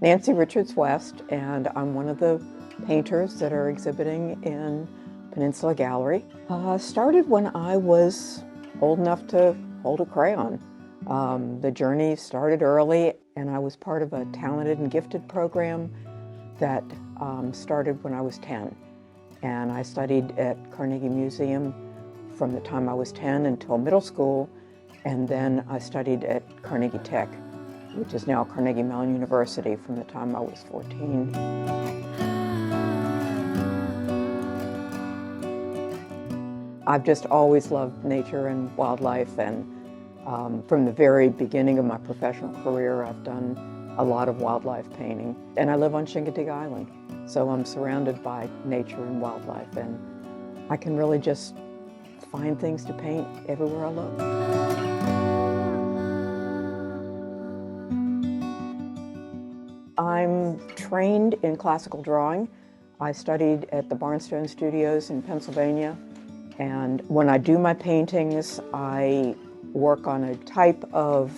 Nancy Richards-West, and I'm one of the painters that are exhibiting in Peninsula Gallery. Started when I was old enough to hold a crayon. The journey started early, and I was part of a talented and gifted program that started when I was 10. And I studied at Carnegie Museum from the time I was 10 until middle school, and then I studied at Carnegie Tech, which is now Carnegie Mellon University, from the time I was 14. I've just always loved nature and wildlife, and from the very beginning of my professional career, I've done a lot of wildlife painting. And I live on Chincoteague Island, so I'm surrounded by nature and wildlife, and I can really just find things to paint everywhere I look. I'm trained in classical drawing. I studied at the Barnstone Studios in Pennsylvania, and when I do my paintings, I work on a type of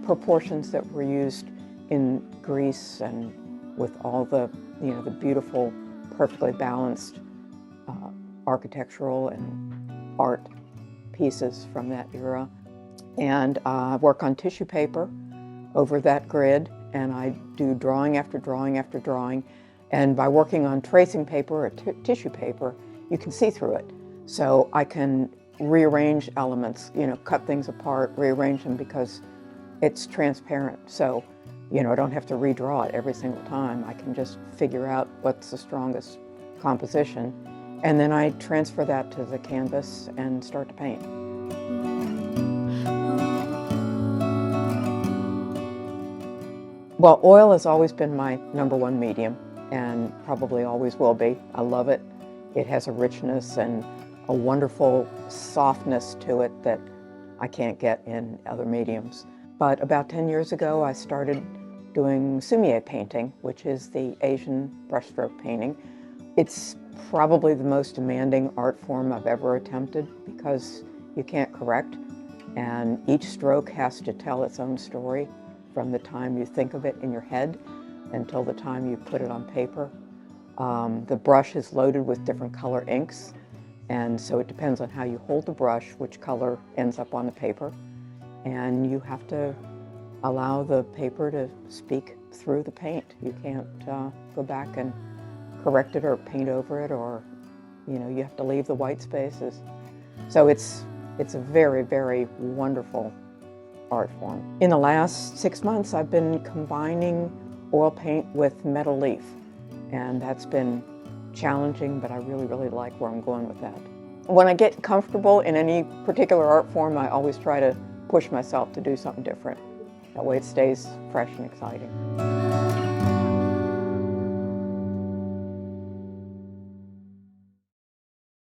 proportions that were used in Greece, and with all the, the beautiful, perfectly balanced architectural and art pieces from that era. And I work on tissue paper over that grid, and I do drawing after drawing after drawing. And by working on tracing paper or tissue paper, you can see through it. So I can rearrange elements, cut things apart, rearrange them, because it's transparent. So, I don't have to redraw it every single time. I can just figure out what's the strongest composition, and then I transfer that to the canvas and start to paint. Well, oil has always been my #1 medium, and probably always will be. I love it. It has a richness and a wonderful softness to it that I can't get in other mediums. But about 10 years ago, I started doing Sumi-e painting, which is the Asian brushstroke painting. It's probably the most demanding art form I've ever attempted, because you can't correct, and each stroke has to tell its own story from the time you think of it in your head until the time you put it on paper. The brush is loaded with different color inks, and so it depends on how you hold the brush, which color ends up on the paper. And you have to allow the paper to speak through the paint. You can't go back and correct it or paint over it, or you have to leave the white spaces. So it's a very, very wonderful art form. In the last 6 months, I've been combining oil paint with metal leaf, and that's been challenging, but I really, really like where I'm going with that. When I get comfortable in any particular art form, I always try to push myself to do something different. That way it stays fresh and exciting.